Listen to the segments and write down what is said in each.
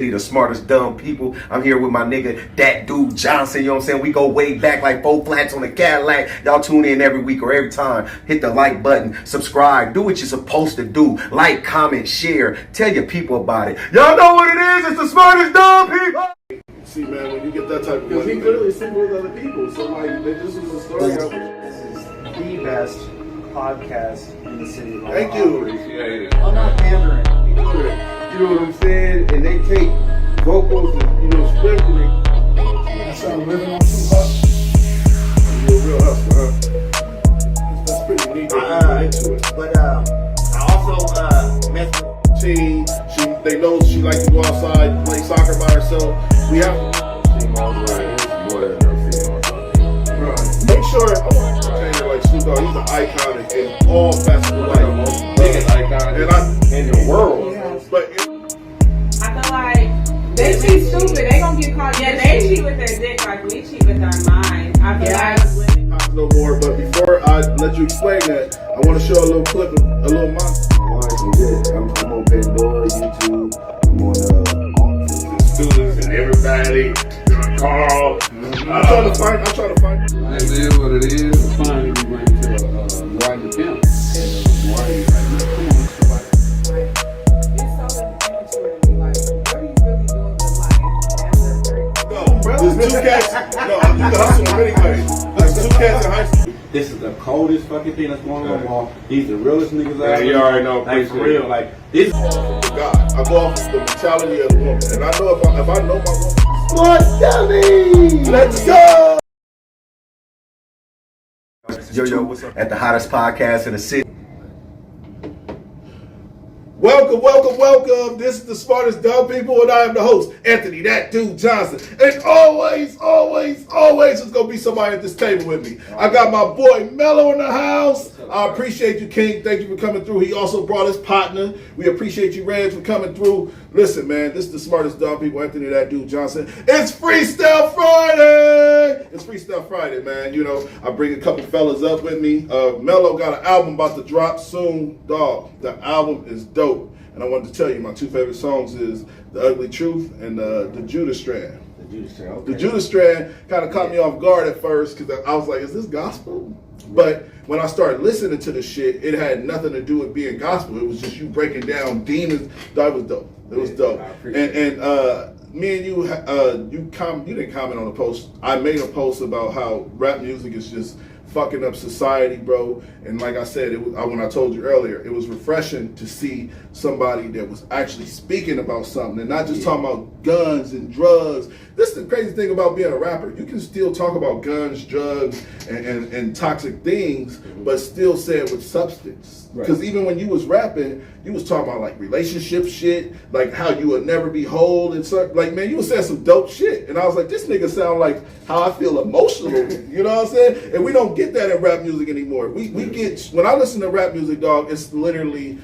The smartest dumb people. I'm here with my nigga, that dude Johnson, you know what I'm saying? We go way back like 4 flats on the Cadillac. Y'all tune in every week or every time. Hit the like button, subscribe, do what you're supposed to do. Like, comment, share, tell your people about it. Y'all know what it is, it's the smartest dumb people. See, man, when you get that type of money, he clearly single with other people. So, like, this was a story. This is the best podcast in the city of Ohio. Thank you. Appreciate it. I'm not pandering. You know what I'm saying? And they take vocals and, script and I started living on Tupac. You're a real hustler, huh? That's pretty neat. Into it. But I also met with Team, they know she likes to go outside, play soccer by herself. We have to make sure, I want to entertain her like Snoop Dogg. He's an icon in all facets of life. the most biggest icon in the world. But I feel like they cheat stupid. They gonna get caught. Yeah, they cheat with their dick like we cheat with our mind. I feel like women. no more. But before I let you explain that, I want to show a little clip, a little monster. I'm on Pandora, YouTube. I'm on the students and everybody. Carl. I'm trying to find. It is what it is. Finally, we went to Warren the Pimp. And Warren was like, come on, somebody. It's so immature to be like, what are you really doing with life after 30? No, there's two cats. No, you can hustle them anyway. There's two cats in high school. This is the coldest fucking thing that's going on, Wall. These the realest niggas out there. You already know. Like, for real. Like, this. God, I go off of the mentality of the woman, and I know if I know my woman. What, dummy? Let's go. Yo, what's up? At the hottest podcast in the city. Welcome. This is the smartest dumb people, and I am the host, Anthony, that dude Johnson. And always, there's gonna be somebody at this table with me. I got my boy Mello in the house. I appreciate you, King. Thank you for coming through. He also brought his partner. We appreciate you, Reg, for coming through. Listen, man, this is the smartest dumb people, Anthony, that dude Johnson. It's Freestyle Friday. It's Freestyle Friday, man. You know, I bring a couple fellas up with me. Mello got an album about to drop soon, dog. The album is dope. And I wanted to tell you, my two favorite songs is The Ugly Truth and the Judas Strand. The Judas Strand kind of caught me off guard at first because I was like, is this gospel? But when I started listening to the shit, it had nothing to do with being gospel. It was just you breaking down demons. That was dope. It was dope. And me and you, you didn't comment on the post. I made a post about how rap music is just fucking up society, bro. And like I said, when I told you earlier, it was refreshing to see somebody that was actually speaking about something and not just talking about guns and drugs. This is the crazy thing about being a rapper. You can still talk about guns, drugs, and toxic things, but still say it with substance. Because even when you was rapping, you was talking about like relationship shit, like how you would never be whole and stuff. Like, man, you was saying some dope shit. And I was like, this nigga sound like how I feel emotionally. You know what I'm saying? And we don't get that in rap music anymore. We get, when I listen to rap music, dog, it's literally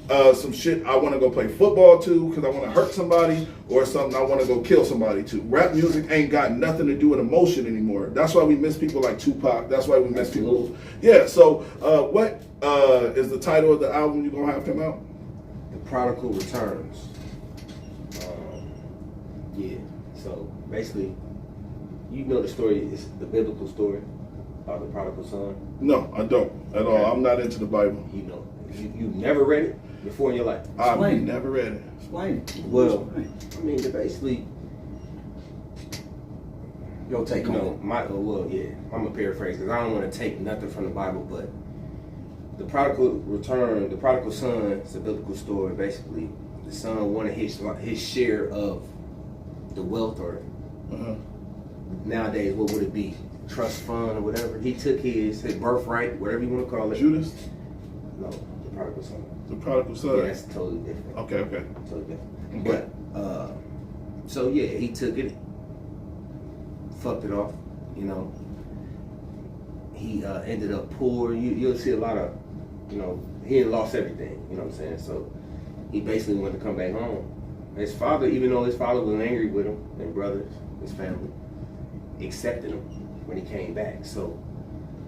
some shit I want to go play football to because I want to hurt somebody, or something I want to go kill somebody to. Rap music ain't got nothing to do with emotion anymore. That's why we miss people like Tupac. That's why we miss people. Yeah, so what is the title of the album you're going to have come out? The Prodigal Returns. Yeah, so basically, you know the story, it's the biblical story about the prodigal son. No, I don't at all. I'm not into the Bible. You know, you never read it before in your life. I've never read it. Explain. Well, I mean, basically, Your take on it. I'm gonna paraphrase because I don't want to take nothing from the Bible, but the prodigal return, the prodigal son, it's a biblical story. Basically, the son wanted his share of the wealth, or nowadays, what would it be? Trust fund or whatever. He took his birthright, whatever you want to call it. Judas? No, the prodigal son. The prodigal son? Yeah, that's totally different. Okay. Totally different. Okay. But, so yeah, he took it, fucked it off, you know. He ended up poor. You'll see a lot of, you know, he had lost everything, you know what I'm saying? So he basically wanted to come back home. His father, even though his father was angry with him, and brothers, his family, accepted him when he came back. So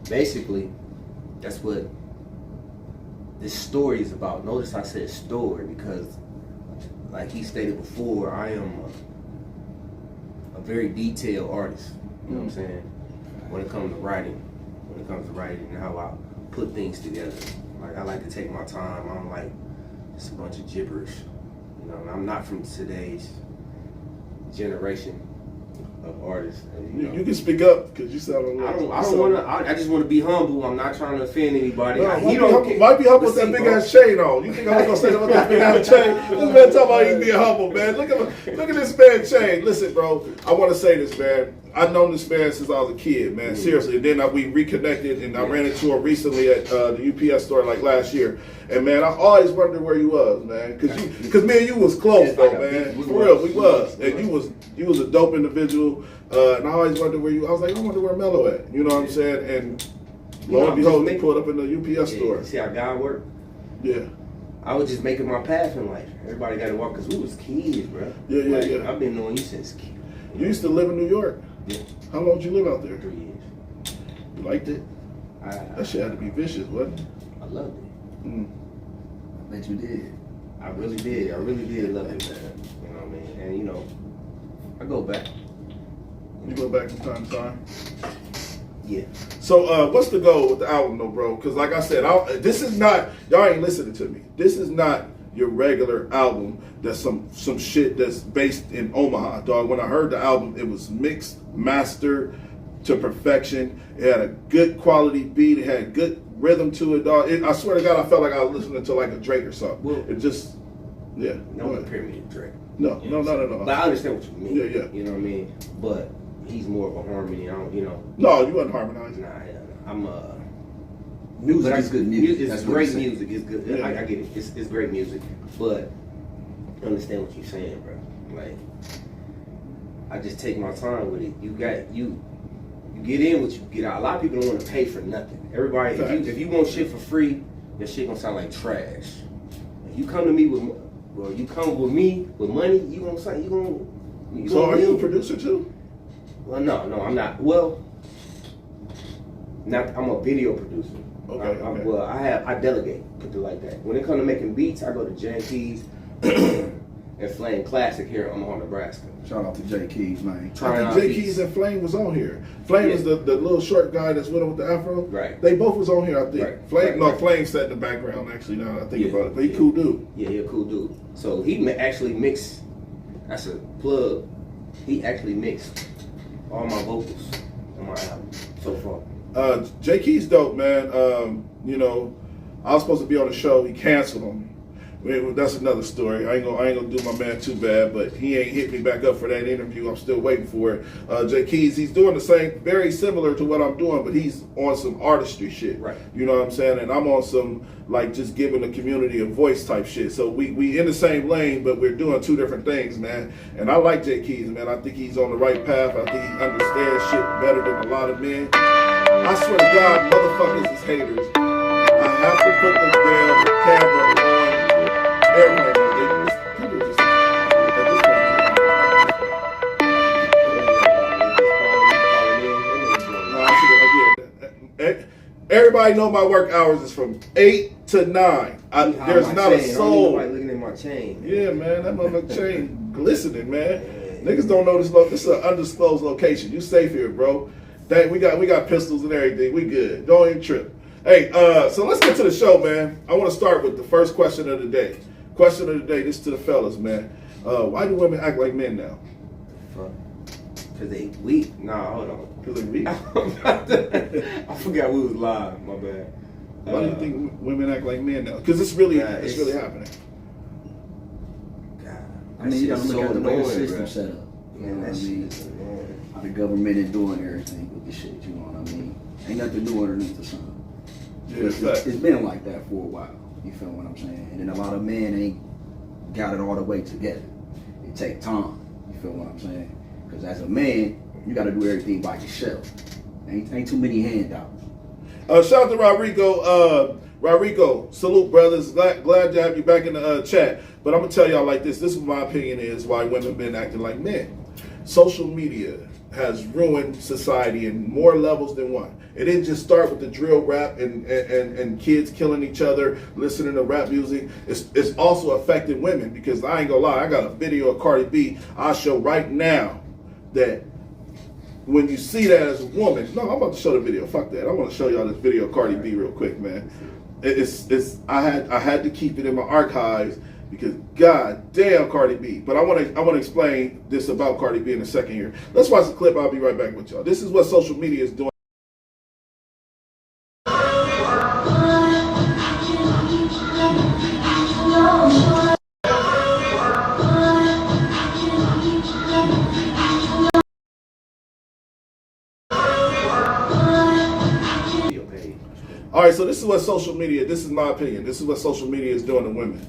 basically, that's what this story is about. Notice I said story because like he stated before, I am a very detailed artist. You know what I'm saying? When it comes to writing, and how I put things together. Like I like to take my time. I don't like just a bunch of gibberish. You know, and I'm not from today's generation of artists. And, you can speak up because you sound a little. I don't want to. I just want to be humble. I'm not trying to offend anybody. No, He might be humble with that big ass chain on. You think I was gonna say that with that big ass chain? This man talking about you being humble, man. Look at this man chain. Listen, bro. I want to say this, man. I've known this man since I was a kid, man. Seriously. And then we reconnected, and I ran into him recently at the UPS store like last year. And man, I always wondered where you was, man, because me and you was close, though, man. For real, we was. And you was a dope individual. And I always wondered where you. I was like, I wonder where Mello at. You know what I'm saying? And lo and behold, he pulled up in the UPS store. See how God worked? Yeah. I was just making my path in life. Everybody got to walk because we was kids, bro. Yeah. I've been knowing you since kid. You used to live in New York. Yeah. How long did you live out there? 3 years. You liked it? That shit had to be vicious, wasn't it? I loved it. I bet you did. I really did. I really did love it, man. You know what I mean? And you know, I go back. You go back from time to time? Yeah. So what's the goal with the album though, bro? Because like I said, this is not, y'all ain't listening to me. This is not your regular album that's some shit that's based in Omaha, dog. When I heard the album, it was mixed, mastered to perfection. It had a good quality beat. It had good rhythm to it, dog. I swear to God, I felt like I was listening to like a Drake or something. Well, it just, yeah. No compare me to Drake. No. But I understand what you mean. Yeah. You know what I mean? But he's more of a harmony. I don't, you know. No, you wasn't harmonizing. Nah, I'm Music is good music. It's That's what great I'm saying. music. It's good. Yeah. I get it. It's great music. But I understand what you're saying, bro. Like, I just take my time with it. You get in what you get out. A lot of people don't want to pay for nothing. Everybody, if you want shit for free, your shit gonna sound like trash. If you come to me with money, you gonna say So are you a producer too? Well, no, I'm not. Well, I'm a video producer. Okay. Well, I delegate, put it like that. When it comes to making beats, I go to Jan Keys and Flame Classic here in Omaha, Nebraska. Shout out to J Keys, man. I think J Keys and Flame was on here. Flame is the little short guy that's with him with the afro. Right. They both was on here, I think. Right. Flame sat in the background actually. Now that I think about it, but he cool dude. Yeah, he a cool dude. So he actually mixed. That's a plug. He actually mixed all my vocals on my album so far. J Keys dope, man. You know, I was supposed to be on the show. He canceled on me. That's another story. I ain't gonna do my man too bad, but he ain't hit me back up for that interview. I'm still waiting for it. J Keys, he's doing the same, very similar to what I'm doing, but he's on some artistry shit. Right. You know what I'm saying? And I'm on some like just giving the community a voice type shit. So we in the same lane, but we're doing two different things, man. And I like J Keys, man. I think he's on the right path. I think he understands shit better than a lot of men. I swear to God, motherfuckers is haters. I have to put the damn camera on airplane mode. People just at this point. Everybody know my work hours is from 8 to 9. There's not a soul. Nobody looking at my chain. Yeah, man, that motherfucking chain glistening, man. Niggas don't know this. This is an undisclosed location. You safe here, bro. We got pistols and everything. We good. Don't even trip. Hey, so let's get to the show, man. I want to start with the first question of the day. Question of the day. This is to the fellas, man. Why do women act like men now? Cause they weak. Nah, hold on. Because they weak. I forgot we was live. My bad. Why do you think women act like men now? Because it's really happening. God, I mean, you gotta look at the way the annoying, system bro. set up. You know what I That mean? shit is annoying. How the government is doing everything with the shit, you know what I mean? Ain't nothing new underneath the sun. Yeah, It's been like that for a while. You feel what I'm saying? And then a lot of men ain't got it all the way together. It take time. You feel what I'm saying? Because as a man, you got to do everything by yourself. Ain't too many handouts. Shout out to Rodrigo. Rodrigo, salute, brothers. Glad to have you back in the chat. But I'm gonna tell y'all like this. This is what my opinion is why women been acting like men. social media has ruined society in more levels than one. It didn't just start with the drill rap and kids killing each other, listening to rap music. It's also affected women, because I ain't gonna lie, I got a video of Cardi B I'll show right now that when you see that as a woman, no, I'm about to show the video. Fuck that. I want to show y'all this video of Cardi B real quick, man. I had to keep it in my archives because god damn Cardi B. But I want to explain this about Cardi B in a second here. Let's watch the clip. I'll be right back with y'all. This is what social media is doing. All right, so this is what social media, this is my opinion, this is what social media is doing to women.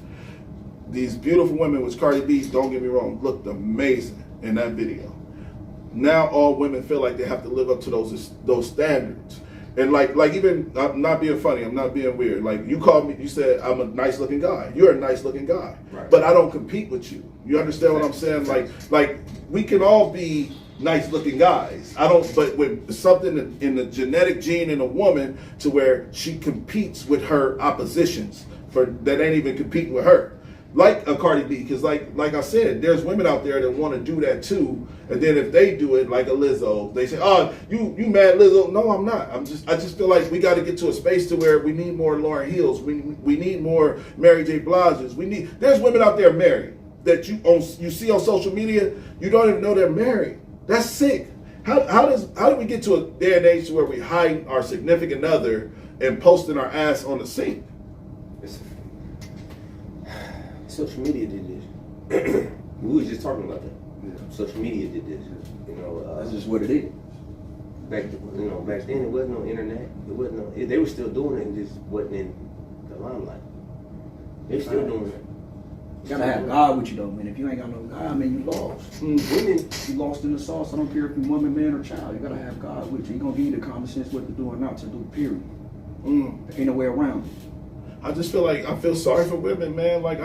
These beautiful women, which Cardi B, don't get me wrong, looked amazing in that video. Now all women feel like they have to live up to those standards. And like even, I'm not being funny, I'm not being weird. Like you called me, you said I'm a nice looking guy. You're a nice looking guy. Right. But I don't compete with you. You understand what I'm saying? Like we can all be nice looking guys. But with something in the genetic gene in a woman to where she competes with her oppositions that ain't even competing with her. Like a Cardi B, because like I said, there's women out there that want to do that too. And then if they do it, like a Lizzo, they say, "Oh, you mad, Lizzo?" No, I'm not. I just feel like we got to get to a space to where we need more Lauryn Hills. We need more Mary J. Blige's. There's women out there married that you see on social media. You don't even know they're married. That's sick. How do we get to a day and age where we hide our significant other and posting our ass on the sink? Social media did this. We was just talking about that. Yeah. Social media did this. That's just what it is. Back then it wasn't no internet. It wasn't they were still doing it. It just wasn't in the limelight. They're still doing it. You gotta have God with you though, man. If you ain't got no God, man, you lost. Women, you lost in the sauce. I don't care if you're woman, man, or child. You gotta have God with you. He gonna give you the common sense what to do and not to do, period. There ain't no way around it. I just feel like I feel sorry for women, man. Like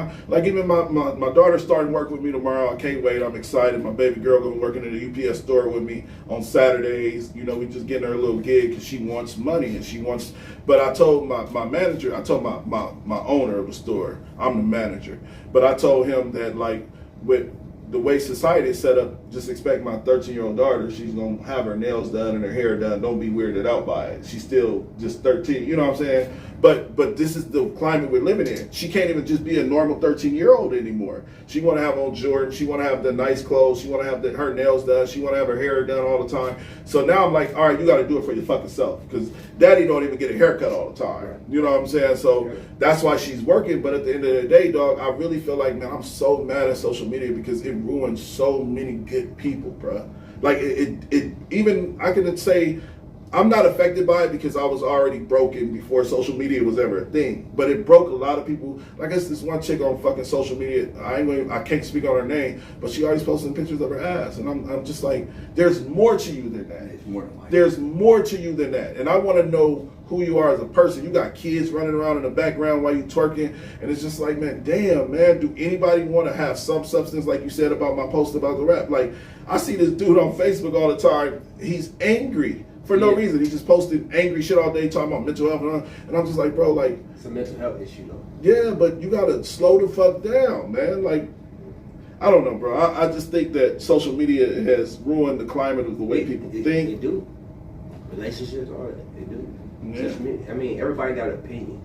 even my daughter's starting work with me tomorrow. I can't wait. I'm excited. My baby girl gonna be working in the UPS store with me on Saturdays. You know, we just getting her a little gig because she wants money and she wants. But I told my manager, I told my owner of the store, I'm the manager. But I told him that like with the way society is set up, just expect my 13-year-old daughter, she's gonna have her nails done and her hair done. Don't be weirded out by it. She's still just 13. You know what I'm saying? But this is the climate we're living in. She can't even just be a normal 13-year-old anymore. She want to have on Jordan. She want to have the nice clothes. She want to have her nails done. She want to have her hair done all the time. So now I'm like, all right, you got to do it for your fucking self, because daddy don't even get a haircut all the time. You know what I'm saying? So that's why she's working. But at the end of the day, dog, I really feel like, man, I'm so mad at social media because it ruins so many good people, bro. Like it even I can say I'm not affected by it because I was already broken before social media was ever a thing. But it broke a lot of people. Like, I guess this one chick on fucking social media, I can't speak on her name, but she always posting pictures of her ass. And I'm just like, there's more to you than that. It's more than like there's more to you than that. And I want to know who you are as a person. You got kids running around in the background while you twerking. And it's just like, man, damn, man, do anybody want to have some substance like you said about my post about the rap? Like, I see this dude on Facebook all the time. He's angry. For no reason. He just posted angry shit all day talking about mental health and I'm just like, bro, like, it's a mental health issue though. Yeah, but you gotta slow the fuck down, man. Like, I don't know, bro. I just think that social media has ruined the climate of the way people think. They do. Relationships, all that. They do. Yeah. Social media. I mean, everybody got an opinion.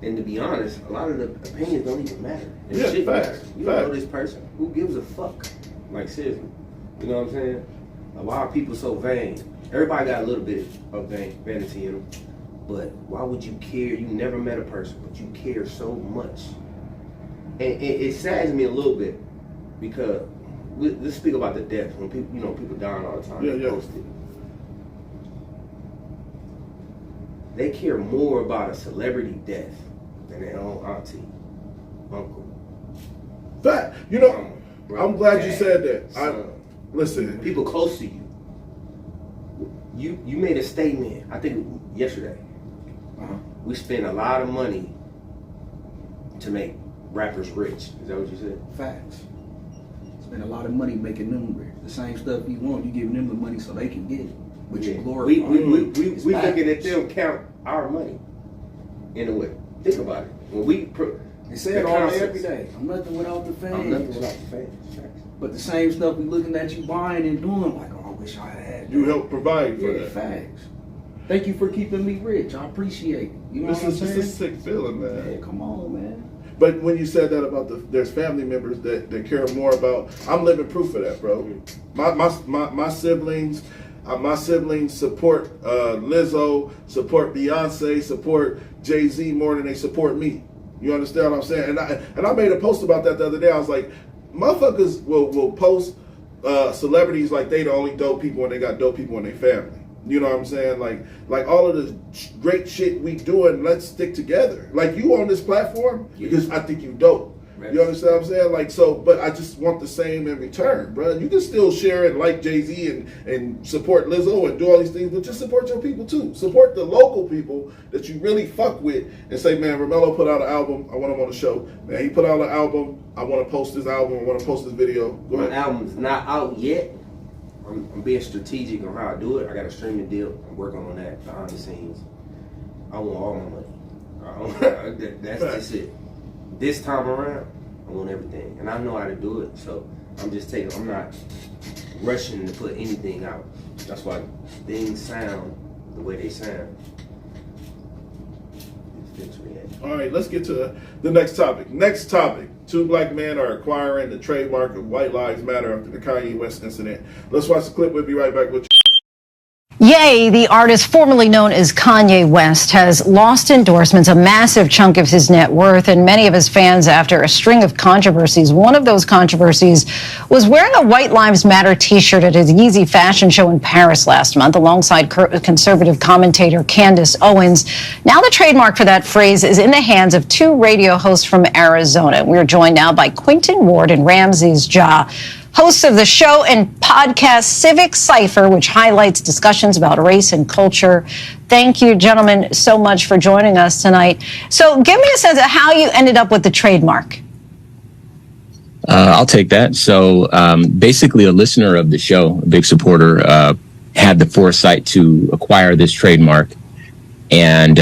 And to be honest, a lot of the opinions don't even matter. Shit matters. You don't know this person. Who gives a fuck? Like, seriously. You know what I'm saying? Like, why are people so vain? Everybody got a little bit of vanity in them, but why would you care? You never met a person, but you care so much. And it saddens me a little bit because let's speak about the death. When people, people dying all the time. Yeah. Post it. They care more about a celebrity death than their own auntie, uncle. Fact. You know, I'm glad you said that. Listen, people close to you. You made a statement, I think yesterday. We spend a lot of money to make rappers rich. Is that what you said? Facts. spend a lot of money making them rich. The same stuff you want, you giving them the money so they can get it. But you glorify we it. looking at them count our money in a way. Think about it. When we They say it all day, every day. I'm nothing without the fans. I'm nothing without the fans. But the same stuff we looking at you buying and doing, like, oh, I wish I had. You help provide for Yeah, that. facts. Thank you for keeping me rich. I appreciate it. You know This what I'm is just saying? a sick feeling, man. Yeah, come on, man. But when you said that about there's family members that care more about, I'm living proof of that, bro. My siblings, my siblings support Lizzo, support Beyonce, support Jay-Z more than they support me. You understand what I'm saying? And I made a post about that the other day. I was like, motherfuckers will post celebrities like they the only dope people and they got dope people in their family. You know what I'm saying? Like all of the great shit we doing, let's stick together. Like you on this platform because I think you dope. Right. You understand what I'm saying? Like so, but I just want the same in return, bro. You can still share it like Jay-Z and support Lizzo and do all these things, but just support your people too. Support the local people that you really fuck with and say, man, Romello put out an album. I want him on the show. Man, he put out an album. I want to post this album. I want to post this video. Go My ahead. album's not out yet. I'm being strategic on how I do it. I got a streaming deal. I'm working on that behind the scenes. I want all my money. That's just it. This time around, I want everything, and I know how to do it. So I'm not rushing to put anything out. That's why things sound the way they sound. All right, let's get to the next topic. Next topic. 2 black men are acquiring the trademark of White Lives Matter after the Kanye West incident. Let's watch the clip. We'll be right back with you. Ye, the artist formerly known as Kanye West, has lost endorsements, a massive chunk of his net worth, and many of his fans after a string of controversies. One of those controversies was wearing a White Lives Matter t-shirt at his Yeezy fashion show in Paris last month alongside conservative commentator Candace Owens. Now the trademark for that phrase is in the hands of 2 radio hosts from Arizona. We're joined now by Quentin Ward and Ramses Ja, hosts of the show and podcast Civic Cypher, which highlights discussions about race and culture. Thank you, gentlemen, so much for joining us tonight. So give me a sense of how you ended up with the trademark. I'll take that. So basically a listener of the show, a big supporter, had the foresight to acquire this trademark and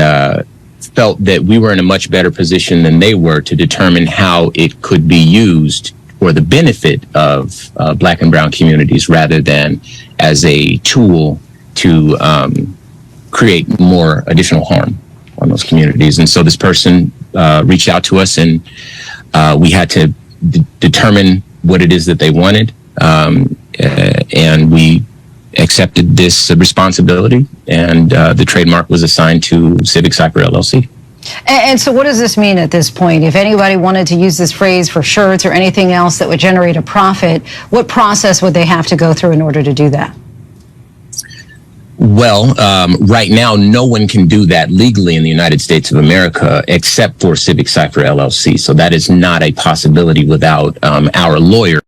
felt that we were in a much better position than they were to determine how it could be used for the benefit of black and brown communities rather than as a tool to create more additional harm on those communities. And so this person reached out to us and we had to determine what it is that they wanted. And we accepted this responsibility and the trademark was assigned to Civic Cypher LLC. And so what does this mean at this point? If anybody wanted to use this phrase for shirts or anything else that would generate a profit, what process would they have to go through in order to do that? Well, right now, no one can do that legally in the United States of America except for Civic Cypher LLC. So that is not a possibility without our lawyer.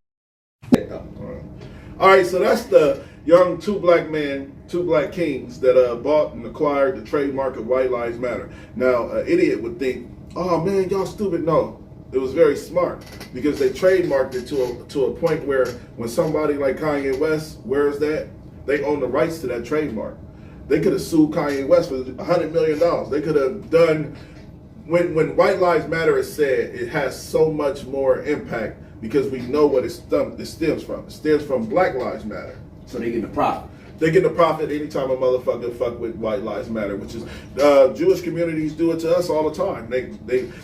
All right, so that's the young 2 black men, 2 black kings that bought and acquired the trademark of White Lives Matter. Now, an idiot would think, oh man, y'all stupid. No, it was very smart because they trademarked it to a point where when somebody like Kanye West wears that, they own the rights to that trademark. They could have sued Kanye West for $100 million. They could have done, when White Lives Matter is said, it has so much more impact because we know what it stems from. It stems from Black Lives Matter. So they get the profit. They get the profit anytime a motherfucker fuck with White Lives Matter, which is Jewish communities do it to us all the time. They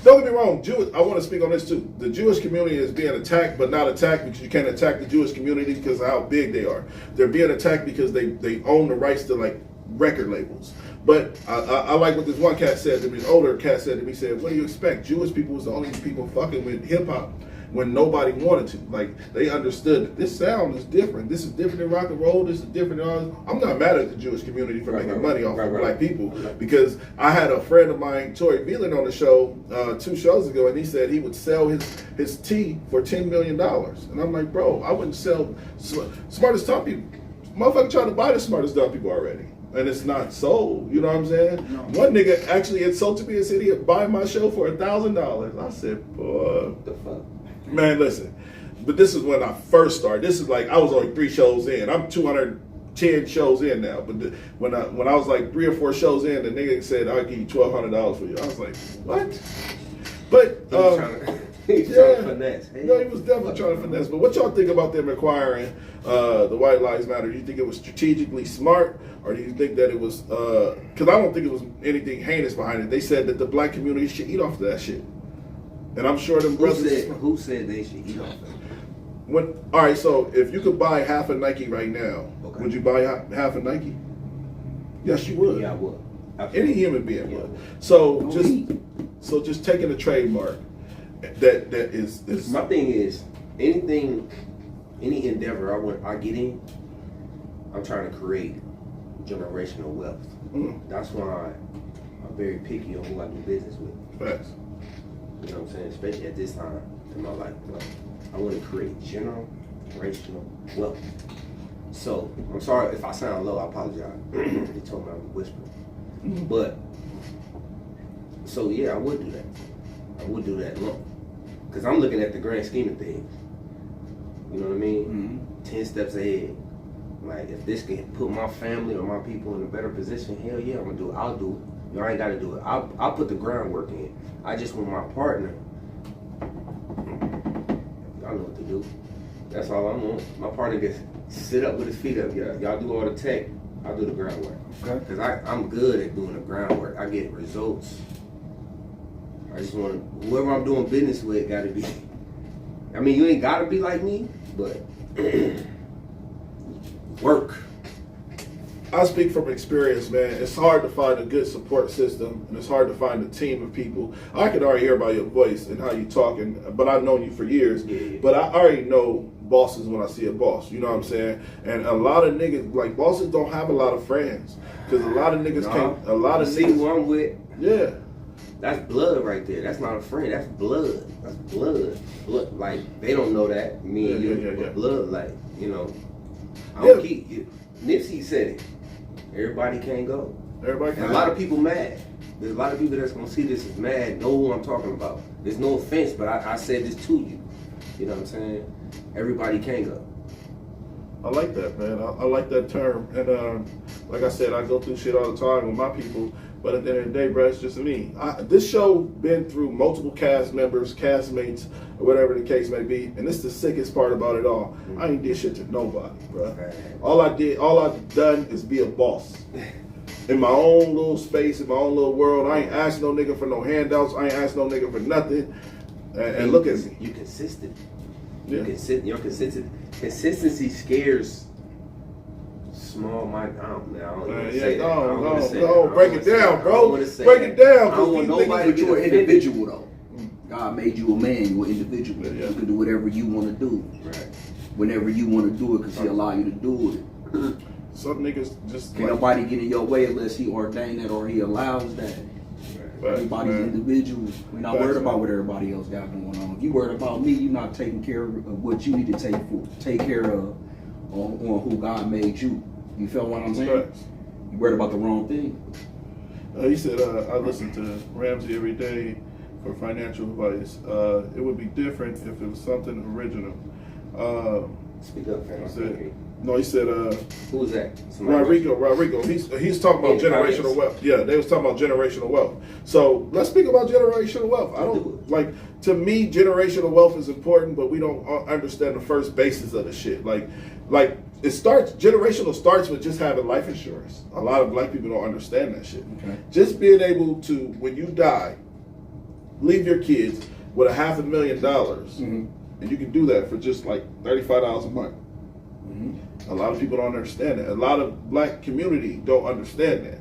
don't get me wrong. I want to speak on this too. The Jewish community is being attacked, but not attacked because you can't attack the Jewish community because of how big they are. They're being attacked because they own the rights to like record labels. But I like what this one cat said to me. An older cat said to me, said, "What do you expect? Jewish people was the only people fucking with hip hop." When nobody wanted to. Like, they understood that this sound is different. This is different than rock and roll. This is different than all. I'm not mad at the Jewish community for making money off of black people because I had a friend of mine, Tori Veland, on the show 2 shows ago, and he said he would sell his tea for $10 million. And I'm like, bro, I wouldn't sell smartest dumb people. Motherfucker trying to buy the smartest dumb people already. And it's not sold, you know what I'm saying? No. One nigga actually insulted me and said he'd buy my show for $1,000. I said, boy, what the fuck? Man, listen, but this is when I first started. This is like I was only 3 shows in. I'm 210 shows in now. But when I was like 3 or 4 shows in, the nigga said I'll give you $1,200 for you. I was like, what? But He was trying to finesse. no, he was definitely trying to finesse. But what y'all think about them acquiring the White Lives Matter? Do you think it was strategically smart, or do you think that it was? Because I don't think it was anything heinous behind it. They said that the black community should eat off of that shit, and I'm sure them brothers. Who said they should eat off of it? All right, so if you could buy half a Nike right now, Okay. would you buy half a Nike? Yes, you would. Yeah, I would. Any human being Yeah. would. So just taking a trademark that is My thing is, any endeavor I get in, I'm trying to create generational wealth. That's why I'm very picky on who I do business with. facts. You know what I'm saying? Especially at this time in my life. Like, I want to create generational wealth. So, I'm sorry if I sound low, I apologize. They told me I'm whispering. But, so yeah, I would do that. I would do that low. Because I'm looking at the grand scheme of things. You know what I mean? 10 steps ahead. Like, if this can put my family or my people in a better position, hell yeah, I'm going to do it. I'll do it. I ain't got to do it. I'll put the groundwork in. I just want my partner. Y'all know what to do. That's all I want. My partner gets sit up with his feet up. Y'all do all the tech. I'll do the groundwork. Okay. Because I'm good at doing the groundwork. I get results. I just want to, whoever I'm doing business with got to be, I mean, you ain't got to be like me, but work. I speak from experience, man. It's hard to find a good support system, and it's hard to find a team of people. I can already hear by your voice and how you talking, but I've known you for years. Yeah. But I already know bosses when I see a boss. You know what I'm saying? And a lot of niggas, like bosses, don't have a lot of friends because a lot of niggas can't. A lot of see niggas. who I'm with. Yeah. That's blood right there. That's not a friend. That's blood. That's blood. Blood. Like, they don't know that. Me and you, but blood. Like, you know. I don't keep. Nipsey said it. Everybody can't go. Everybody And can't. a lot of people mad. There's a lot of people that's gonna see this as mad. Know who I'm talking about. There's no offense, but I said this to you. You know what I'm saying? Everybody can't go. I like that, man. I like that term. And like I said, I go through shit all the time with my people. But at the end of the day, bro, it's just me. This show been through multiple cast members, castmates, or whatever the case may be. And this is the sickest part about it all. I ain't did shit to nobody, bro. All I've done is be a boss. In my own little space, in my own little world. I ain't asked no nigga for no handouts. I ain't asked no nigga for nothing. And look at me. You consistent. Yeah. Your consistency scares small mind. I don't even say that. Go break it down, bro. Break it down. I don't want nobody But you're an individual, though. God made you a man. You're an individual. You can do whatever you want to do. Right. Whenever you want to do it, because He allow you to do it. Some niggas just Can't nobody get in your way unless He ordained that or He allows that. Everybody's individual. We're not worried about what everybody else got going on. If you worried about me, you're not taking care of what you need to take care of on who God made you. You feel what I'm saying? You worried about the wrong thing. He said, I listen to Ramsey every day for financial advice. It would be different if it was something original. Speak up, fam. He said, who was that? Rodrigo. He's talking about generational wealth. Yeah, they was talking about generational wealth. So let's speak about generational wealth. To me, generational wealth is important, but we don't understand the first basis of the shit. Generational starts with just having life insurance. A lot of black people don't understand that shit. Okay. Just being able to, when you die, leave your kids with $500,000, and you can do that for just like $35 a month. A lot of people don't understand that. A lot of black community don't understand that.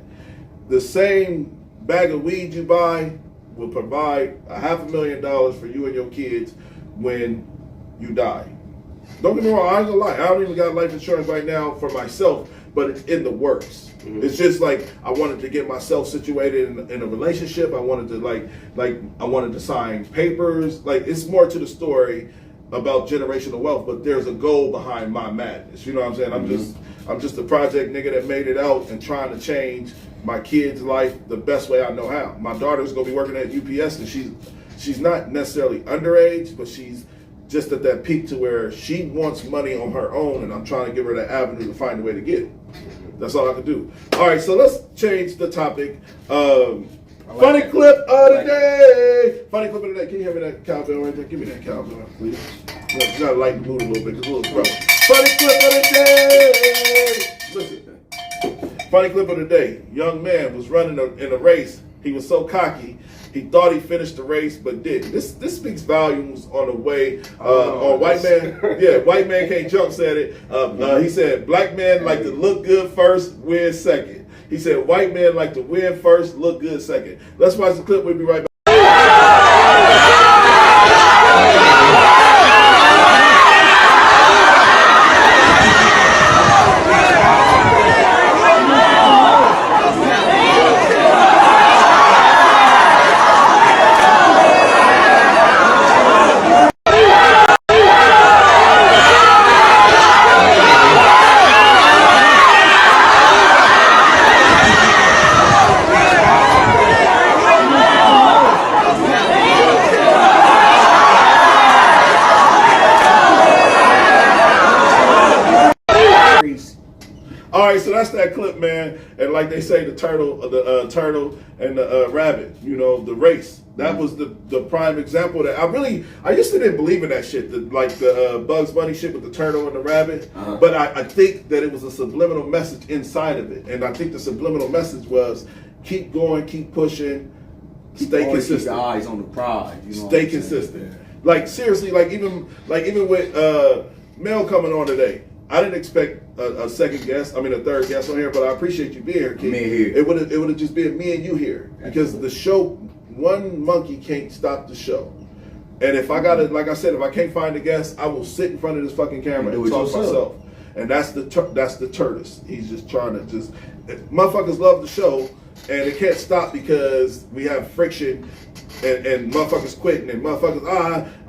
The same bag of weed you buy will provide $500,000 for you and your kids when you die. Don't get me wrong, I ain't gonna lie. I don't even got life insurance right now for myself, but it's in the works. It's just like I wanted to get myself situated in a relationship. I wanted to I wanted to sign papers. It's more to the story about generational wealth, but there's a goal behind my madness. You know what I'm saying? I'm just a project nigga that made it out and trying to change my kid's life the best way I know how. My daughter's gonna be working at UPS, and she's not necessarily underage, but she's just at that peak to where she wants money on her own, and I'm trying to give her that avenue to find a way to get it. That's all I can do. All right, so let's change the topic. Funny clip of the day. Funny clip of the day. Can you have me that cowbell right there? Give me that cowbell, please. You gotta lighten the mood a little bit, cause a little gross. Funny clip of the day. Listen, funny clip of the day. Young man was running in a race. He was so cocky. He thought he finished the race, but didn't. This speaks volumes on the way. On white man, yeah, white man can't jump said it. He said black men like to look good first, win second. He said white men like to win first, look good second. Let's watch the clip. We'll be right back. All right, so that's that clip, man. And like they say, the turtle and the rabbit, you know, the race. That was the prime example that I used to didn't believe in that shit, the Bugs Bunny shit with the turtle and the rabbit. But I think that it was a subliminal message inside of it. And I think the subliminal message was keep going, keep pushing, stay consistent. Keep your eyes on the prize. You know stay consistent. Like seriously, like even with Mel coming on today. I didn't expect a third guest on here, but I appreciate you being here, Keith. Me here. It would have just been me and you here because the show, one monkey can't stop the show. And if I gotta, like I said, if I can't find a guest, I will sit in front of this fucking camera and talk myself. And that's the tortoise. He's just trying to motherfuckers love the show, and it can't stop because we have friction. And motherfuckers quitting and motherfuckers,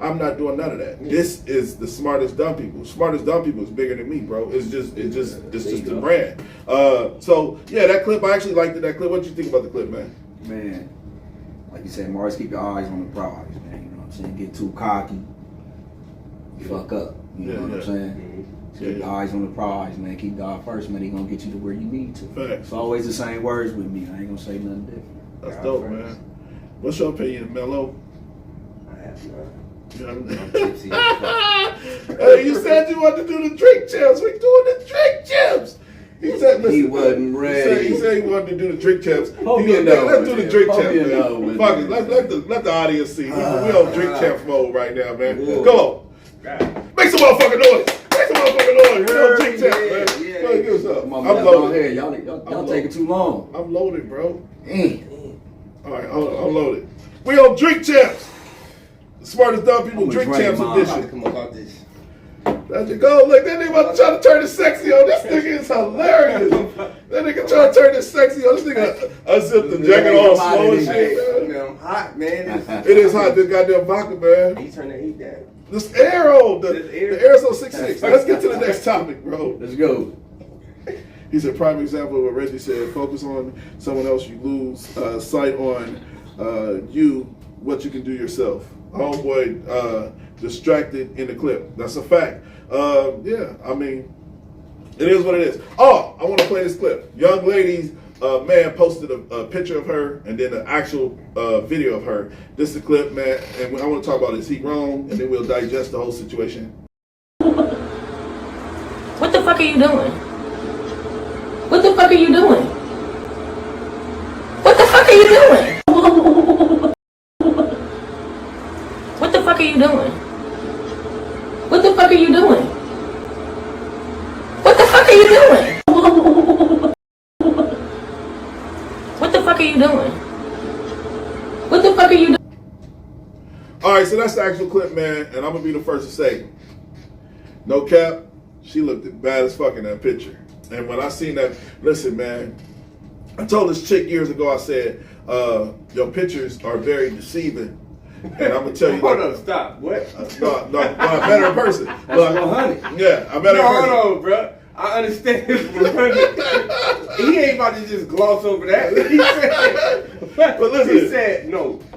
I'm not doing none of that. This is the smartest dumb people. Smartest dumb people is bigger than me, bro. It's just the brand. So yeah, that clip, I actually liked it. That clip. What did you think about the clip, man? Man, like you said, Morris, keep your eyes on the prize, man. You know what I'm saying? Get too cocky, you fuck up. You know what I'm saying? Keep your eyes on the prize, man. Keep God first, man. He gonna get you to where you need to. Facts. It's always the same words with me. I ain't gonna say nothing different. That's dope, man. What's your opinion, Mello? I have none. Hey, you said you wanted to do the drink champs. We doing the drink champs. He said, he wasn't ready. He said he wanted to do the drink champs. Let's do the drink champs, man. Fuck it. Let the audience see. We on drink champs mode right now, man. Come on. Make some motherfucking noise. Make some motherfucking noise. We on drink champs, man. Go ahead, give us up. I'm loaded. Y'all taking too long. I'm loaded, bro. Damn. All right, I'm loaded. We on drink champs. The smartest dumb people drink champs edition. Come about this. There you go. Look, that nigga about to try to turn it sexy on. This nigga is hilarious. That nigga trying to turn this sexy on. This nigga unzipped the jacket all slow and shit, man. I'm hot, man. It is hot. This goddamn vodka, man. He turned the heat down. This arrow, the air's on 6'6". Let's get to the next topic, bro. Let's go. He's a prime example of what Reggie said. Focus on someone else, you lose sight on what you can do yourself. Homeboy distracted in the clip. That's a fact. Yeah, I mean, it is what it is. Oh, I want to play this clip. Young lady's man posted a picture of her and then an actual video of her. This is the clip, man, and I want to talk about is he wrong, and then we'll digest the whole situation. What the fuck are you doing? What the fuck are you doing? What the fuck are you doing? What the fuck are you doing? What the fuck are you doing? What the fuck are you doing? What the fuck are you doing? What the fuck are you doing? All right, so that's the actual clip, man, and I'm gonna be the first to say, no cap, she looked bad as fuck in that picture. And when I seen that, listen, man, I told this chick years ago, I said, your pictures are very deceiving. And I'm gonna tell you. Hold on, stop. What? No, I met her in person. That's 100. Yeah, I met her in person. No, bro. I understand this 100. He ain't about to just gloss over that. He said, but listen.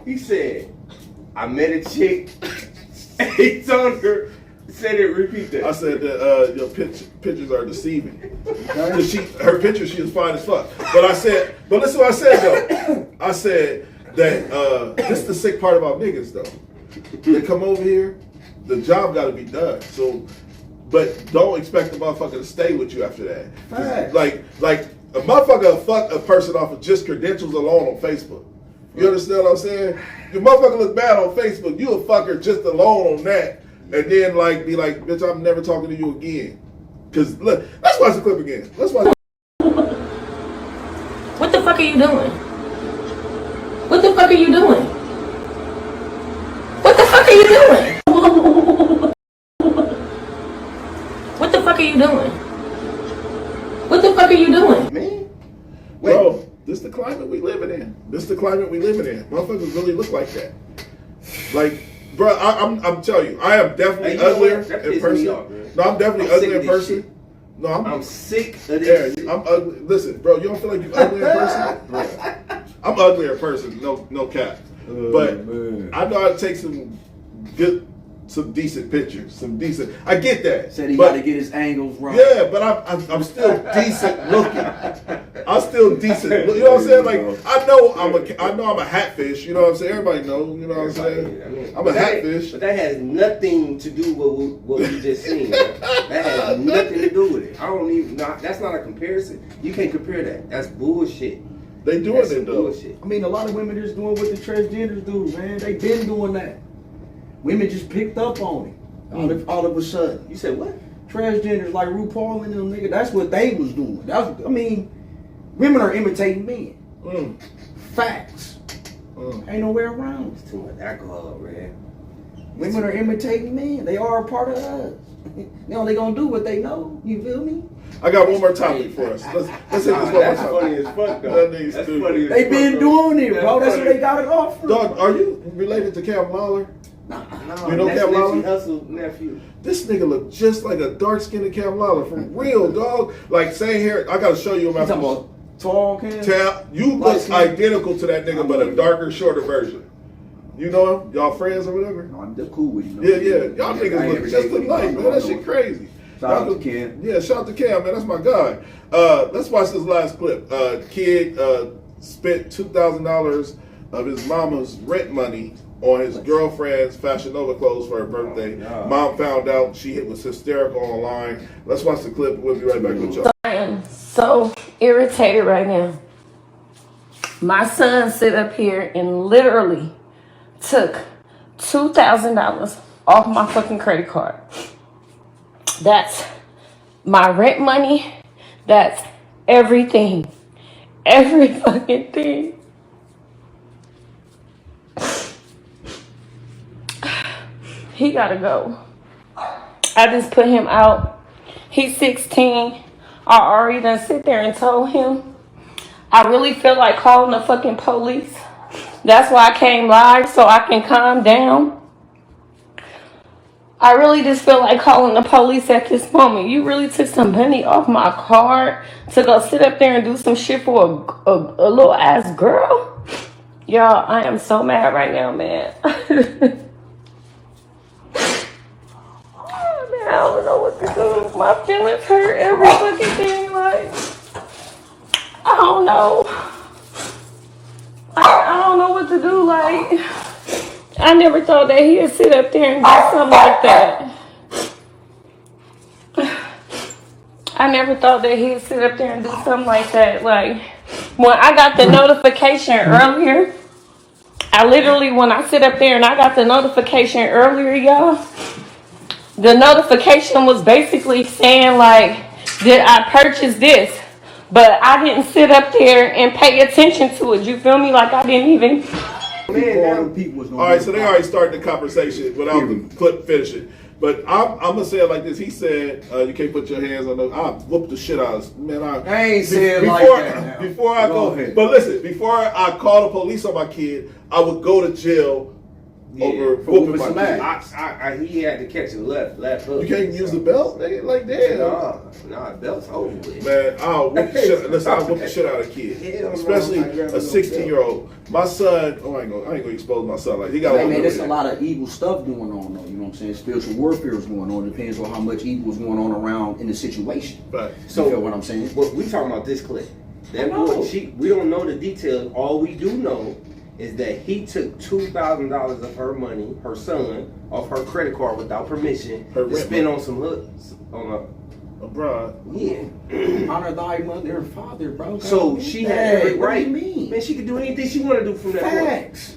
He said, I met a chick He told her, said it, repeat that. I said that your pictures are deceiving. Cause her picture, she was fine as fuck. But listen what I said though. I said that this is the sick part about niggas though. They come over here, the job got to be done. So, but don't expect the motherfucker to stay with you after that. Right. Like a motherfucker will fuck a person off of just credentials alone on Facebook. You understand what I'm saying? Your motherfucker look bad on Facebook, you a fucker just alone on that. And then like be like, bitch, I'm never talking to you again. Cause look, let's watch the clip again. Let's watch. What the fuck are you doing? What the fuck are you doing? What the fuck are you doing? What the fuck are you doing? What the fuck are you doing? Man, bro, this the climate we living in. This the climate we living in. Motherfuckers really look like that. Like, bro, I'm telling you, I am definitely uglier in person. No, I'm definitely ugly in person. No, I'm sick of this. Yeah, I'm ugly. Listen, bro, you don't feel like you're ugly in person? Bro, I'm uglier in person. No cap. But man, I know how to take some decent pictures, I get that. Said he got to get his angles right. Yeah, but I'm still decent looking. I'm still decent. You know what I'm saying? Like I know I'm a hatfish. You know what I'm saying? Everybody knows. You know what I'm saying? I'm a hatfish. But that has nothing to do with what we just seen. That has nothing to do with it. I don't even. That's not a comparison. You can't compare that. That's bullshit. They doing it though. Bullshit. I mean, a lot of women just doing what the transgenders do, man. They been doing that. Women just picked up on it all of a sudden. You said what? Transgenders like RuPaul and them nigga. That's what they was doing. Women are imitating men. Facts. Ain't nowhere around. It's too much alcohol, man. Women are imitating men. They are a part of us. Now they gonna do what they know. You feel me? I got one more topic for us. Let's hit this one more That's time. funny as fuck, though. That's funny as They fuck, been though. doing it, bro. That's what they got it off from. Dog, are you related to Cam Lawler? No, you know that's Cam Lawler? Nipsey Hussle nephew. This nigga look just like a dark-skinned Cam Lawler, for real, dog. Like, same hair. I gotta show you him. You talking about tall Cam? You look identical to that nigga, but a darker, shorter version. You know him? Y'all friends or whatever? No, I'm just cool with you. Yeah. Y'all niggas look just alike, man. That shit crazy. Shout out to Cam. Yeah, shout out to Cam, man. That's my guy. Let's watch this last clip. Kid spent $2,000 of his mama's rent money on his girlfriend's Fashion Nova clothes for her birthday. Mom found out. She was hysterical online. Let's watch the clip. We'll be right back with y'all. I am so irritated right now. My son sit up here and literally took $2,000 off my fucking credit card. That's my rent money. That's everything. Every fucking thing. He gotta go. I just put him out. He's 16. I already done sit there and told him. I really feel like calling the fucking police. That's why I came live, so I can calm down. I really just feel like calling the police at this moment. You really took some money off my card to go sit up there and do some shit for a little ass girl? Y'all, I am so mad right now, man. I don't know what to do. My feelings hurt every fucking thing. Like, I don't know. I don't know what to do. Like, I never thought that he'd sit up there and do something like that. I never thought that he'd sit up there and do something like that. Like, when I got the notification earlier, when I sit up there and I got the notification earlier, y'all, the notification was basically saying, like, did I purchase this? But I didn't sit up there and pay attention to it. You feel me? Like, I didn't even... All right, so they already started the conversation without the clip finishing. But I'm going to say it like this. He said, you can't put your hands on those. I'll whoop the shit out of man. I ain't saying like that. Before I go, but listen, before I call the police on my kid, I would go to jail over For whooping whooping my some kid. ass. He had to catch a left hook. You can't use the belt, nigga. Like that. Nah, belt's over with. Man, I'll whoop the shit. Listen, I'll whoop the shit out of a kid, Hell no, especially I grab a no 16-year-old. My son. Oh, I ain't gonna expose my son. Like he got. Hey, man, there's a lot of evil stuff going on, though. You know what I'm saying? Spiritual warfare is going on. It depends on how much evil is going on around in the situation. Right. So, you feel what I'm saying? But we talking about this clip. That boy, we don't know the details. All we do know is that he took $2,000 of her money, her son, off her credit card without permission to spend on some hooks on a bride. Yeah. Honor thy mother and father, bro. So she had every right. What do you mean? Man, she could do anything she want to do from that point. Facts.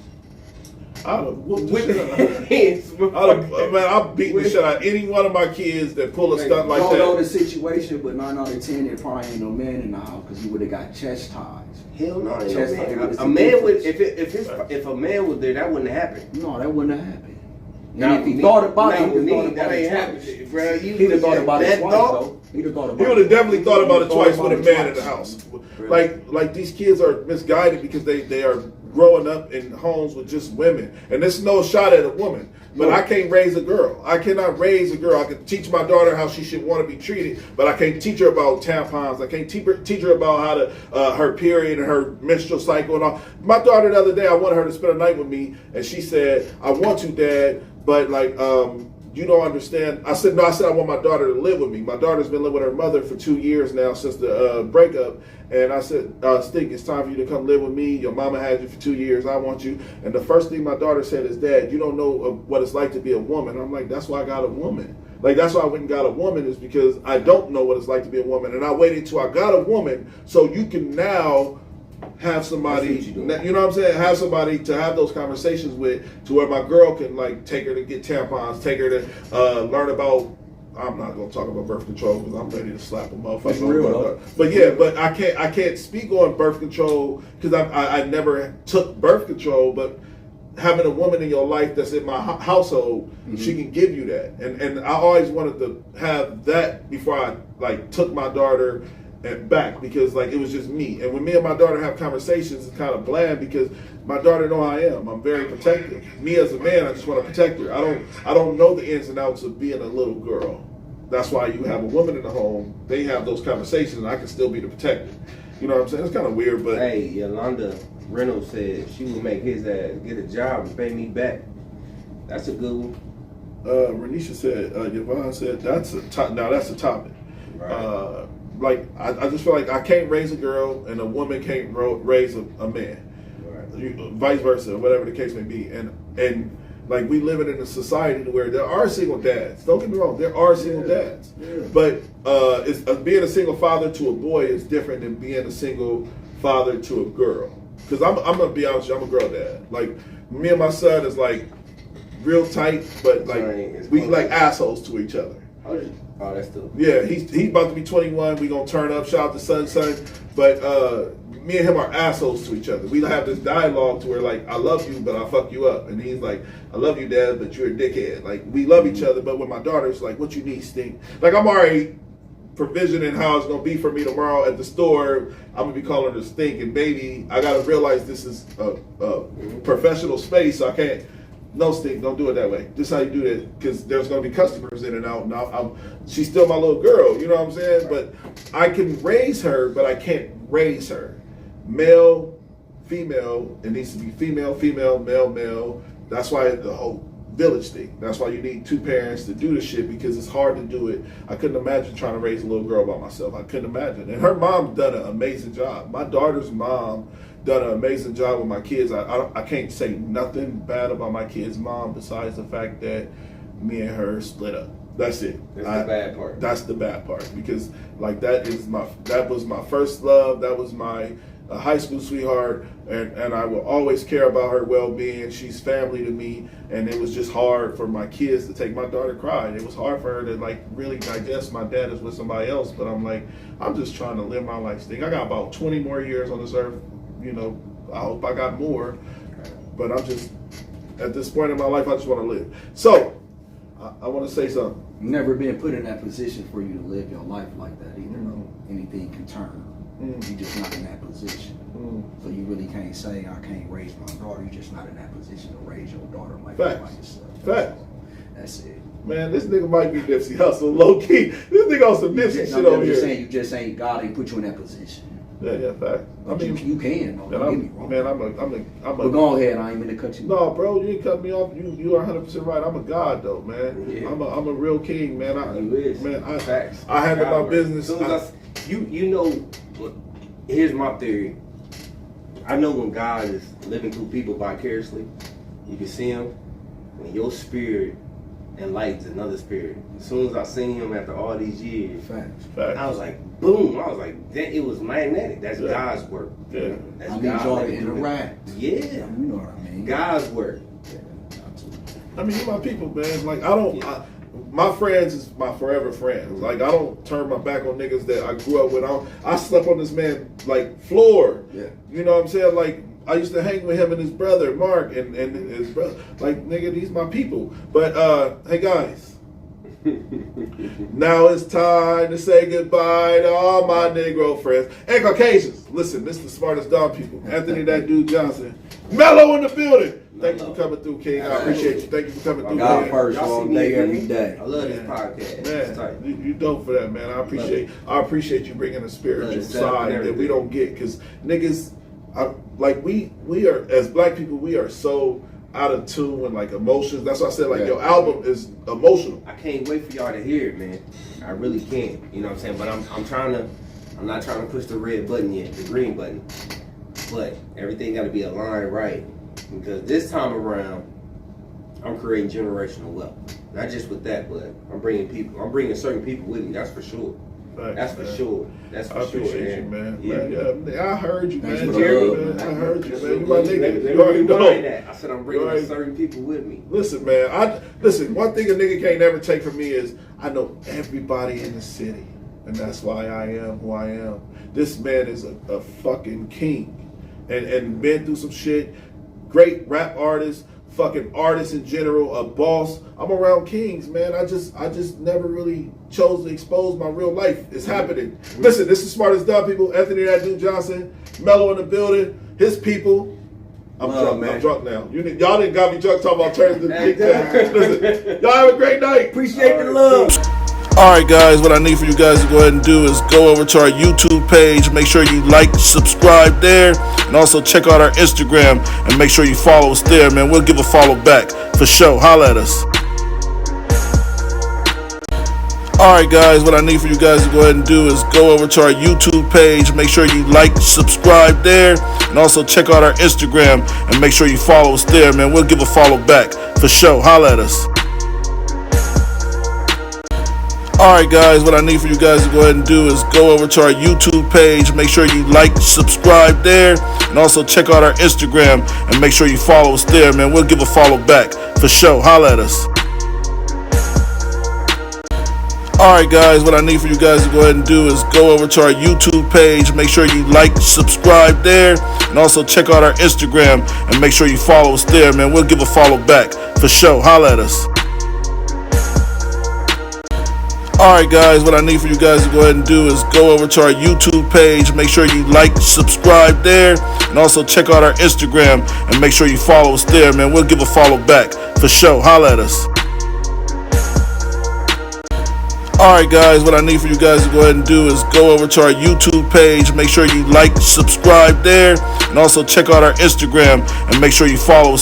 I'd have whooped the shit out of her. Man, I'll beat the shit out of any one of my kids that pull a stunt like Don't that. know the situation, but 9 out of 10, there probably ain't no man in the house because he would have got chastised. Hell no, ain't no Chastised. man. A man would, if a man was there, that wouldn't have happened. No, that wouldn't have happened. Now, And if he thought about it, now he'd with have thought me, about that it ain't twice. happening, bro. He'd have thought about it that twice, thought- though. He'd have thought about He it. would have definitely thought about it Thought twice about with a it man in twice. the house. Like these kids are misguided because they are growing up in homes with just women, and there's no shot at a woman. But I can't raise a girl. I cannot raise a girl. I can teach my daughter how she should want to be treated, but I can't teach her about tampons. I can't teach her about how to her period and her menstrual cycle and all. My daughter the other day, I wanted her to spend a night with me, and she said, "I want to, Dad, but like you don't understand." I said, "No." I said, "I want my daughter to live with me." My daughter's been living with her mother for 2 years now since the breakup. And I said, Stink, it's time for you to come live with me. Your mama had you for 2 years. I want you. And the first thing my daughter said is, "Dad, you don't know what it's like to be a woman." I'm like, that's why I got a woman. Like, that's why I went and got a woman, is because I don't know what it's like to be a woman. And I waited till I got a woman so you can now have somebody, you know what I'm saying? Have somebody to have those conversations with, to where my girl can like take her to get tampons, take her to learn about. I'm not gonna talk about birth control because I'm ready to slap a motherfucker. But yeah, but I can't speak on birth control because I never took birth control. But having a woman in your life that's in my household, she can give you that. And I always wanted to have that before I like took my daughter back, because like it was just me. And when me and my daughter have conversations, it's kind of bland because my daughter know how I am. I'm very protective. Me as a man, I just want to protect her. I don't know the ins and outs of being a little girl. That's why you have a woman in the home. They have those conversations, and I can still be the protector. You know what I'm saying? It's kind of weird, but hey, Yolanda Reynolds said she would make his ass get a job and pay me back. That's a good one. Renisha said, Yvonne said, that's a topic. Right. Like I just feel like I can't raise a girl and a woman can't raise a man. Right. Vice versa, whatever the case may be. And like we live in a society where there are single dads. Don't get me wrong, there are single dads. Yeah. But it's being a single father to a boy is different than being a single father to a girl. Because I'm gonna be honest with you, I'm a girl dad. Like me and my son is like real tight, but like we like assholes to each other. Oh, that's dope. Yeah, he's about to be 21. We gonna turn up. Shout out to son. But me and him are assholes to each other. We have this dialogue to where like, I love you, but I'll fuck you up. And he's like, I love you, Dad, but you're a dickhead. Like we love each other, but with my daughter, it's like, what you need, Stink? Like I'm already provisioning how it's gonna be for me tomorrow at the store. I'm gonna be calling her Stink, and baby, I gotta realize this is a professional space, so I can't. No, Stink, don't do it that way. This is how you do that, because there's going to be customers in and out. Now, she's still my little girl, you know what I'm saying? But I can raise her, but I can't raise her. Male, female, it needs to be female, male. That's why the whole village thing. That's why you need two parents to do the shit, because it's hard to do it. I couldn't imagine trying to raise a little girl by myself. I couldn't imagine. And her mom's done an amazing job. My daughter's mom done an amazing job with my kids. I can't say nothing bad about my kid's mom besides the fact that me and her split up. That's it. That's the bad part. That's the bad part, because like that was my first love. That was my high school sweetheart, and I will always care about her well-being. She's family to me, and it was just hard for my kids to take my daughter crying. It was hard for her to like really digest my dad is with somebody else. But I'm like, I'm just trying to live my life. I got about 20 more years on this earth. You know, I hope I got more, but I'm just, at this point in my life, I just want to live. So, I want to say something. Never been put in that position for you to live your life like that either. Anything can turn. You're just not in that position. So you really can't say I can't raise my daughter. You're just not in that position to raise your daughter like by yourself. Facts. That's it. Man, this nigga might be Nipsey Hussle, low key. This nigga on some Nipsey shit over here. Saying, you just ain't God ain't put you in that position. Yeah, fact. I mean, you can. Don't get me wrong. Man, I'm a. But go ahead. I ain't mean to cut you. No, bro, you ain't cut me off. You are 100% right. I'm a god though, man. Yeah. I'm a real king, man. Facts. I handle my business. You know, here's my theory. I know when God is living through people vicariously, you can see him when your spirit enlightens another spirit. As soon as I seen him after all these years, Facts. I was like, boom. I was like, it was magnetic. That's God's work. Yeah. That's y'all can interact. Yeah. You know what I mean? God's work. I mean, you're my people, man. Like, my friends is my forever friends. Like, I don't turn my back on niggas that I grew up with. I slept on this man, like, floor. Yeah. You know what I'm saying? Like, I used to hang with him and his brother, Mark, and his brother. Like, nigga, these my people. But, hey, guys. Now it's time to say goodbye to all my Negro friends and Caucasians. Listen, this is the smartest dog people. Anthony, that dude Johnson. Mellow in the building. Thank you for coming through, King. I appreciate you. Thank you for coming through, God man. first, all day, every day. I love this podcast. Man, you dope for that, man. I appreciate you bringing a spiritual side that we don't get, because niggas, we are, as black people, we are so out of tune with like emotions. That's why I said like your album is emotional. I can't wait for y'all to hear it, man. I really can't. You know what I'm saying? But I'm not trying to push the red button yet, the green button. But everything got to be aligned right, because this time around, I'm creating generational wealth. Not just with that, but I'm bringing certain people with me. That's for sure. Thanks, that's for man. sure. That's for sure. I appreciate you, man. Yeah. I heard you, man. Thanks I heard you, man. You my nigga. You already know that. I said I'm bringing certain people with me. Listen, man. One thing a nigga can't never take from me is I know everybody in the city, and that's why I am who I am. This man is a fucking king, and been through some shit. Great rap artist, fucking artist in general, a boss. I'm around kings, man. I just never really chose to expose my real life. It's happening. Listen, this is Smartest Dumb People. Anthony that dude Johnson, Mellow in the building, his people. I'm drunk, man. I'm drunk now. Y'all didn't got me drunk talking about turns to big time. Listen, y'all have a great night. Appreciate the love. Alright guys, what I need for you guys to go ahead and do is go over to our YouTube page. Make sure you like, subscribe there, and also check out our Instagram and make sure you follow us there, man. We'll give a follow back for sure. Holla at us. Alright guys, what I need for you guys to go ahead and do is go over to our YouTube page. Make sure you like, subscribe there, and also check out our Instagram and make sure you follow us there, man. We'll give a follow back for sure. Holla at us. Alright guys, what I need for you guys to go ahead and do is go over to our YouTube page. Make sure you like, subscribe there, and also check out our Instagram and make sure you follow us there, man. We'll give a follow back for sure. Holla at us. Alright guys, what I need for you guys to go ahead and do is go over to our YouTube page. Make sure you like, subscribe there, and also check out our Instagram and make sure you follow us there, man. We'll give a follow back for sure. Holla at us. Alright guys, what I need for you guys to go ahead and do is go over to our YouTube page. Make sure you like, subscribe there, and also check out our Instagram and make sure you follow us there, man. We'll give a follow back for sure. Holla at us. Alright guys, what I need for you guys to go ahead and do is go over to our YouTube page. Make sure you like, subscribe there, and also check out our Instagram and make sure you follow us.